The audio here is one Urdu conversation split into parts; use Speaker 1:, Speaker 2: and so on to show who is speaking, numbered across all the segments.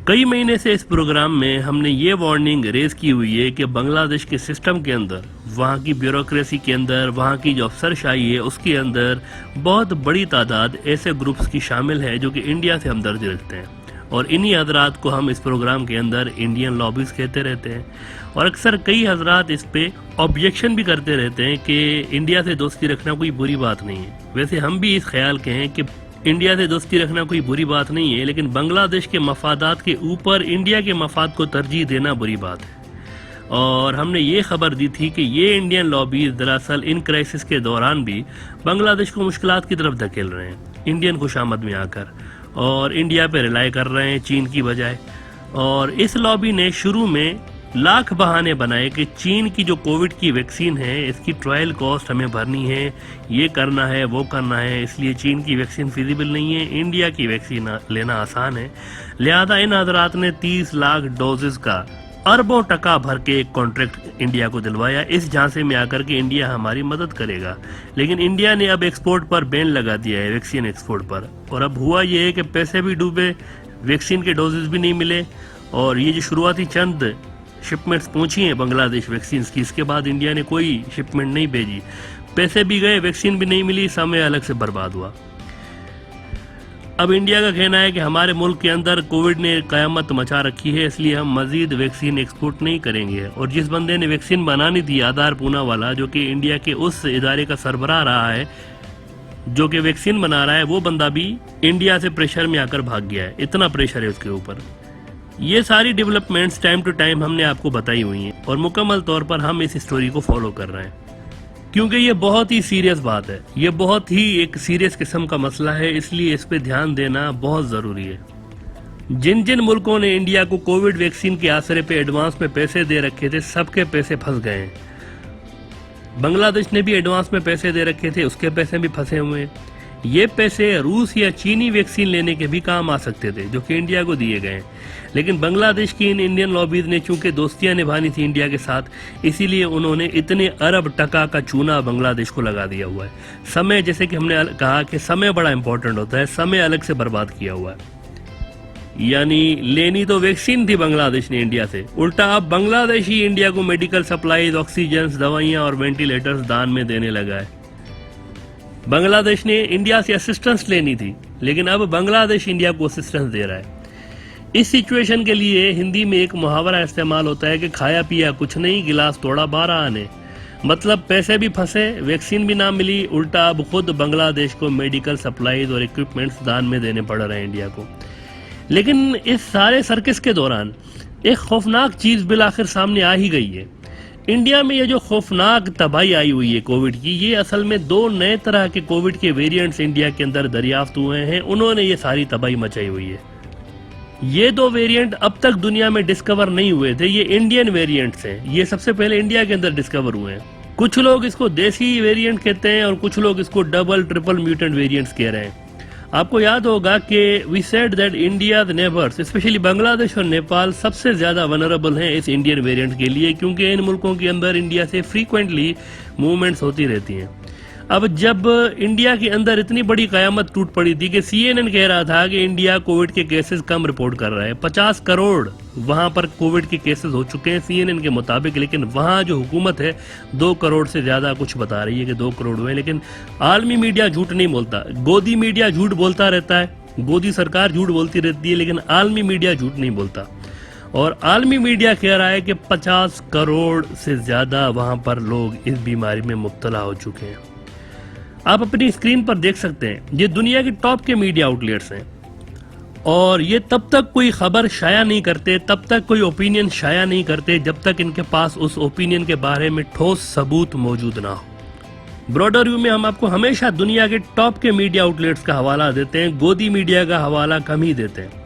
Speaker 1: کئی مہینے سے اس پروگرام میں ہم نے یہ وارننگ ریز کی ہوئی ہے کہ بنگلہ دیش کے سسٹم کے اندر، وہاں کی بیوروکریسی کے اندر، وہاں کی جو افسر شاہی ہے اس کے اندر بہت بڑی تعداد ایسے گروپس کی شامل ہے جو کہ انڈیا سے ہمدردی رکھتے ہیں، اور انہی حضرات کو ہم اس پروگرام کے اندر انڈین لابیز کہتے رہتے ہیں، اور اکثر کئی حضرات اس پہ آبجیکشن بھی کرتے رہتے ہیں کہ انڈیا سے دوستی رکھنا کوئی بری بات نہیں ہے۔ ویسے ہم بھی اس خیال کے ہیں کہ انڈیا سے دوستی رکھنا کوئی بری بات نہیں ہے، لیکن بنگلہ دیش کے مفادات کے اوپر انڈیا کے مفاد کو ترجیح دینا بری بات ہے۔ اور ہم نے یہ خبر دی تھی کہ یہ انڈین لابیز دراصل ان کرائسس کے دوران بھی بنگلہ دیش کو مشکلات کی طرف دھکیل رہے ہیں، انڈین خوشامد میں آ کر، اور انڈیا پہ ریلائی کر رہے ہیں چین کی بجائے۔ اور اس لابی نے شروع میں لاکھ بہانے بنائے کہ چین کی جو کووڈ کی ویکسین ہے اس کی ٹرائل کاسٹ ہمیں بھرنی ہے، یہ کرنا ہے، وہ کرنا ہے، اس لیے چین کی ویکسین فیزیبل نہیں ہے، انڈیا کی ویکسین لینا آسان ہے۔ لہذا ان حضرات نے 30 لاکھ ڈوزز کا اربوں ٹکا بھر کے ایک کانٹریکٹ انڈیا کو دلوایا، اس جھانسے میں آ کر کہ انڈیا ہماری مدد کرے گا۔ لیکن انڈیا نے اب ایکسپورٹ پر بین لگا دیا ہے، ویکسین ایکسپورٹ پر، اور اب ہوا یہ ہے کہ پیسے بھی ڈوبے، ویکسین کے ڈوزز بھی نہیں ملے، اور یہ جو شروعاتی چند شپمنٹس پہنچی ہیں بنگلہ دیش ویکسینز کی، اس کے بعد انڈیا نے کوئی شپمنٹ نہیں بھیجی، پیسے بھی گئے، ویکسین بھی نہیں ملی، سمے الگ سے برباد ہوا۔ اب انڈیا کا کہنا ہے کہ ہمارے ملک کے اندر کووڈ نے قیامت مچا رکھی ہے، اس لیے ہم مزید ویکسین ایکسپورٹ نہیں کریں گے، اور جس بندے نے ویکسین بنانی تھی، آدھار پونا والا، جو کہ انڈیا کے اس ادارے کا سربراہ رہا ہے جو کہ ویکسین بنا رہا ہے، وہ بندہ بھی انڈیا سے پریشر میں آ کر بھاگ گیا ہے، اتنا پریشر ہے اس کے اوپر۔ یہ ساری ڈیولپمنٹس ٹائم ٹو ٹائم ہم نے آپ کو بتائی ہوئی ہیں، اور مکمل طور پر ہم اس اسٹوری کو فالو کر رہے ہیں، کیونکہ یہ بہت ہی سیریس بات ہے، یہ بہت ہی ایک سیریس قسم کا مسئلہ ہے، اس لیے اس پہ دھیان دینا بہت ضروری ہے۔ جن جن ملکوں نے انڈیا کو کووڈ ویکسین کے آسرے پہ ایڈوانس میں پیسے دے رکھے تھے، سب کے پیسے پھنس گئے ہیں۔ بنگلہ دیش نے بھی ایڈوانس میں پیسے دے رکھے تھے، اس کے پیسے بھی پھنسے ہوئے ہیں۔ یہ پیسے روس یا چینی ویکسین لینے کے بھی کام آ سکتے تھے جو کہ انڈیا کو دیے گئے ہیں، لیکن بنگلہ دیش کی ان انڈین لابیز نے چونکہ دوستیاں نبھانی تھی انڈیا کے ساتھ، اسی لیے انہوں نے اتنے ارب ٹکا کا چونا بنگلہ دیش کو لگا دیا ہوا ہے۔ سمے، جیسے کہ ہم نے کہا کہ سمے بڑا امپورٹنٹ ہوتا ہے، سمے الگ سے برباد کیا ہوا ہے۔ یعنی لینی تو ویکسین تھی بنگلہ دیش نے انڈیا سے، الٹا اب بنگلہ دیش ہی انڈیا کو میڈیکل سپلائیز، آکسیجنز، دوائیاں اور وینٹیلیٹرز دان میں دینے لگا ہے۔ بنگلہ دیش نے انڈیا سے اسسٹنس لینی تھی، لیکن اب بنگلہ دیش انڈیا کو اسسٹنس دے رہا ہے۔ اس سچویشن کے لیے ہندی میں ایک محاورہ استعمال ہوتا ہے کہ کھایا پیا کچھ نہیں، گلاس توڑا 12 آنے، مطلب پیسے بھی پھنسے، ویکسین بھی نہ ملی، الٹا اب خود بنگلہ دیش کو میڈیکل سپلائیز اور ایکوپمنٹس دان میں دینے پڑ رہے ہیں انڈیا کو۔ لیکن اس سارے سرکس کے دوران ایک خوفناک چیز بالآخر سامنے آ ہی گئی ہے۔ انڈیا میں یہ جو خوفناک تباہی آئی ہوئی ہے کووڈ کی، یہ اصل میں 2 نئے طرح کے کووڈ کے ویریئنٹس انڈیا کے اندر دریافت ہوئے ہیں، انہوں نے یہ ساری تباہی مچائی ہوئی ہے۔ یہ 2 ویریئنٹ اب تک دنیا میں ڈسکور نہیں ہوئے تھے، یہ انڈین ویریئنٹس ہیں، یہ سب سے پہلے انڈیا کے اندر ڈسکور ہوئے ہیں۔ کچھ لوگ اس کو دیسی ویریئنٹ کہتے ہیں اور کچھ لوگ اس کو ڈبل ٹرپل میوٹنٹ ویریئنٹس کہہ رہے ہیں۔ آپ کو یاد ہوگا کہ we said that India's neighbours, especially Bangladesh اور نیپال، سب سے زیادہ ونربل ہیں اس انڈین ویریئنٹ کے لیے، کیونکہ ان ملکوں کے اندر انڈیا سے فریکوینٹلی موومنٹس ہوتی رہتی ہیں۔ اب جب انڈیا کے اندر اتنی بڑی قیامت ٹوٹ پڑی تھی کہ CNN کہہ رہا تھا کہ انڈیا کووڈ کے کیسز کم رپورٹ کر رہا ہے، 50 کروڑ وہاں پر کووڈ کے کیسز ہو چکے ہیں CNN کے مطابق، لیکن وہاں جو حکومت ہے 2 کروڑ سے زیادہ کچھ بتا رہی ہے کہ 2 کروڑ ہوئے، لیکن عالمی میڈیا جھوٹ نہیں بولتا، گودی میڈیا جھوٹ بولتا رہتا ہے، گودی سرکار جھوٹ بولتی رہتی ہے، لیکن عالمی میڈیا جھوٹ نہیں بولتا، اور عالمی میڈیا کہہ رہا ہے کہ 50 کروڑ سے زیادہ وہاں پر لوگ اس بیماری میں مبتلا ہو چکے ہیں۔ آپ اپنی اسکرین پر دیکھ سکتے ہیں، یہ دنیا کی ٹاپ کے میڈیا آؤٹ لیٹس ہیں، اور یہ تب تک کوئی خبر شائع نہیں کرتے، تب تک کوئی اوپینین شائع نہیں کرتے جب تک ان کے پاس اس اوپینین کے بارے میں ٹھوس ثبوت موجود نہ ہو۔ براڈر ویو میں ہم آپ کو ہمیشہ دنیا کے ٹاپ کے میڈیا آؤٹ لیٹس کا حوالہ دیتے ہیں، گودی میڈیا کا حوالہ کم ہی دیتے ہیں۔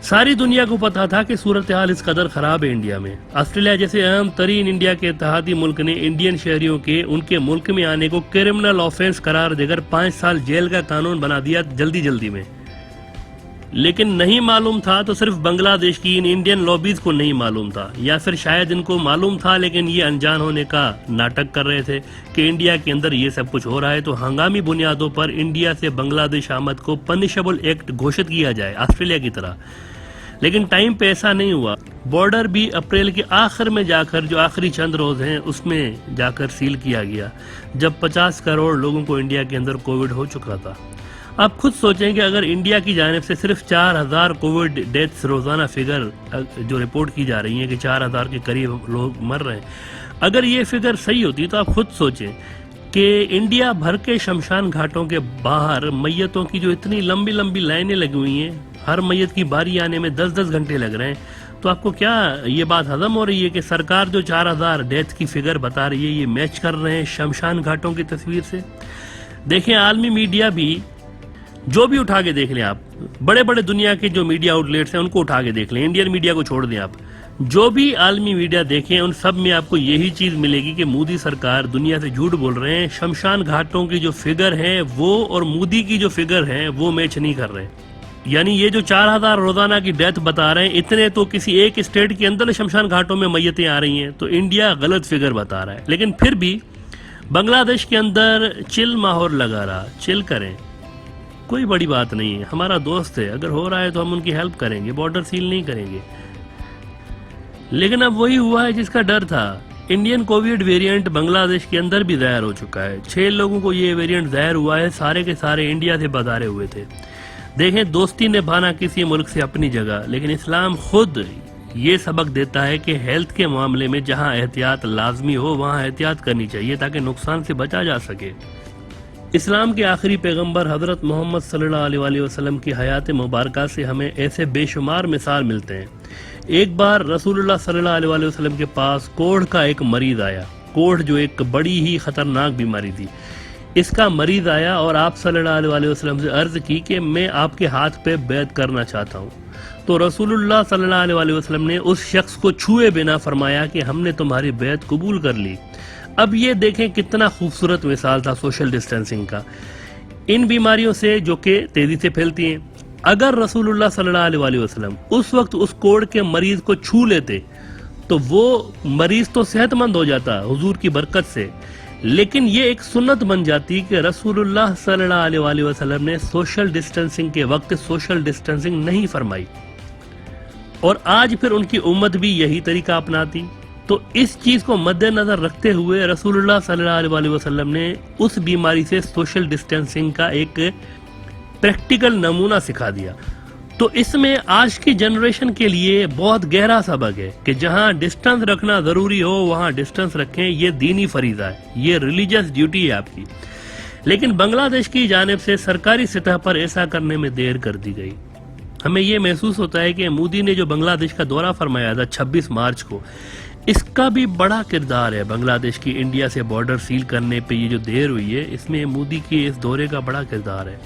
Speaker 1: ساری دنیا کو پتا تھا کہ صورتحال اس قدر خراب ہے انڈیا میں۔ آسٹریلیا جیسے اہم ترین انڈیا کے اتحادی ملک نے انڈین شہریوں کے ان کے ملک میں آنے کو کرمنل آفینس قرار دے کر 5 سال جیل کا قانون بنا دیا جلدی میں۔ لیکن نہیں معلوم تھا تو صرف بنگلہ دیش کی ان انڈین لابیز کو نہیں معلوم تھا، یا پھر شاید ان کو معلوم تھا لیکن یہ انجان ہونے کا ناٹک کر رہے تھے کہ انڈیا کے اندر یہ سب کچھ ہو رہا ہے، تو ہنگامی بنیادوں پر انڈیا سے بنگلہ دیش آمد کو پنشبل ایکٹ گھوشت کیا جائے، آسٹریلیا کی طرح۔ لیکن ٹائم پہ ایسا نہیں ہوا. بارڈر بھی اپریل کے آخر میں جا کر جو آخری چند روز ہیں اس میں جا کر سیل کیا گیا جب 50 کروڑ لوگوں کو انڈیا کے اندر کووڈ ہو چکا تھا. آپ خود سوچیں کہ اگر انڈیا کی جانب سے صرف 4000 کووڈ ڈیتھس روزانہ فگر جو رپورٹ کی جا رہی ہیں کہ 4000 کے قریب لوگ مر رہے ہیں، اگر یہ فگر صحیح ہوتی تو آپ خود سوچیں کہ انڈیا بھر کے شمشان گھاٹوں کے باہر میتوں کی جو اتنی لمبی لمبی لائنیں لگی ہوئی ہیں، ہر میت کی باری آنے میں 10-10 گھنٹے لگ رہے ہیں، تو آپ کو کیا یہ بات ہضم ہو رہی ہے کہ سرکار جو 4000 ڈیتھ کی فگر بتا رہی ہے یہ میچ کر رہے ہیں شمشان گھاٹوں کی تصویر سے؟ دیکھیں عالمی میڈیا بھی جو بھی اٹھا کے دیکھ لیں، آپ بڑے بڑے دنیا کے جو میڈیا آؤٹ لیٹس ہیں ان کو اٹھا کے دیکھ لیں، انڈین میڈیا کو چھوڑ دیں، آپ جو بھی عالمی میڈیا دیکھیں ان سب میں آپ کو یہی چیز ملے گی کہ مودی سرکار دنیا سے جھوٹ بول رہے ہیں. شمشان گھاٹوں کی جو فگر ہیں وہ اور مودی کی جو فگر ہیں وہ میچ نہیں کر رہے. یعنی یہ جو 4000 روزانہ کی ڈیتھ بتا رہے ہیں اتنے تو کسی ایک اسٹیٹ کے اندر شمشان گھاٹوں میں میتیں آ رہی ہیں، تو انڈیا غلط فگر بتا رہا ہے. لیکن پھر بھی بنگلہ دیش کے اندر چل ماحول لگا رہا. چل کریں، کوئی بڑی بات نہیں ہے، ہمارا دوست ہے، اگر ہو رہا ہے تو ہم ان کی ہیلپ کریں گے، بارڈر سیل نہیں کریں گے. لیکن اب وہی ہوا ہے جس کا ڈر تھا. انڈین کووڈ ویریئنٹ بنگلہ دیش کے اندر بھی ظاہر ہو چکا ہے. 6 لوگوں کو یہ ویریئنٹ ظاہر ہوا ہے، سارے کے سارے انڈیا سے بازارے ہوئے تھے. دیکھیں دوستی نبھانا کسی ملک سے اپنی جگہ، لیکن اسلام خود یہ سبق دیتا ہے کہ ہیلتھ کے معاملے میں جہاں احتیاط لازمی ہو وہاں احتیاط کرنی چاہیے تاکہ نقصان سے بچا جا سکے. اسلام کے آخری پیغمبر حضرت محمد صلی اللہ علیہ وآلہ وسلم کی حیات مبارکہ سے ہمیں ایسے بے شمار مثال ملتے ہیں. ایک بار رسول اللہ صلی اللہ علیہ وآلہ وسلم کے پاس کوڑھ کا ایک مریض آیا. کوڑھ جو ایک بڑی ہی خطرناک بیماری تھی، اس کا مریض آیا اور آپ صلی اللہ علیہ وآلہ وسلم سے عرض کی کہ میں آپ کے ہاتھ پہ بیعت کرنا چاہتا ہوں. تو رسول اللہ صلی اللہ علیہ وآلہ وسلم نے اس شخص کو چھوئے بنا فرمایا کہ ہم نے تمہاری بیعت قبول کر لی. اب یہ دیکھیں کتنا خوبصورت مثال تھا سوشل ڈسٹینسنگ کا ان بیماریوں سے جو کہ تیزی سے پھیلتی ہیں. اگر رسول اللہ صلی اللہ علیہ وآلہ وسلم اس وقت اس کوڑھ کے مریض کو چھو لیتے تو وہ مریض تو صحت مند ہو جاتا حضور کی برکت سے، لیکن یہ ایک سنت بن جاتی کہ رسول اللہ صلی اللہ علیہ وآلہ وسلم نے سوشل ڈسٹینسنگ کے وقت سوشل ڈسٹینسنگ نہیں فرمائی، اور آج پھر ان کی امت بھی یہی طریقہ اپناتی. تو اس چیز کو مد نظر رکھتے ہوئے رسول اللہ صلی اللہ علیہ وآلہ وسلم نے اس بیماری سے سوشل ڈسٹینسنگ کا ایک پریکٹیکل نمونہ سکھا دیا. تو اس میں آج کی جنریشن کے لیے بہت گہرا سبق ہے کہ جہاں ڈسٹنس رکھنا ضروری ہو وہاں ڈسٹنس رکھیں. یہ دینی فریضہ ہے، یہ ریلیجس ڈیوٹی ہے آپ کی. لیکن بنگلہ دیش کی جانب سے سرکاری سطح پر ایسا کرنے میں دیر کر دی گئی. ہمیں یہ محسوس ہوتا ہے کہ مودی نے جو بنگلہ دیش کا دورہ فرمایا تھا 26 مارچ کو، اس کا بھی بڑا کردار ہے. بنگلہ دیش کی انڈیا سے بارڈر سیل کرنے پہ یہ جو دیر ہوئی ہے اس میں مودی کے اس دورے کا بڑا کردار ہے.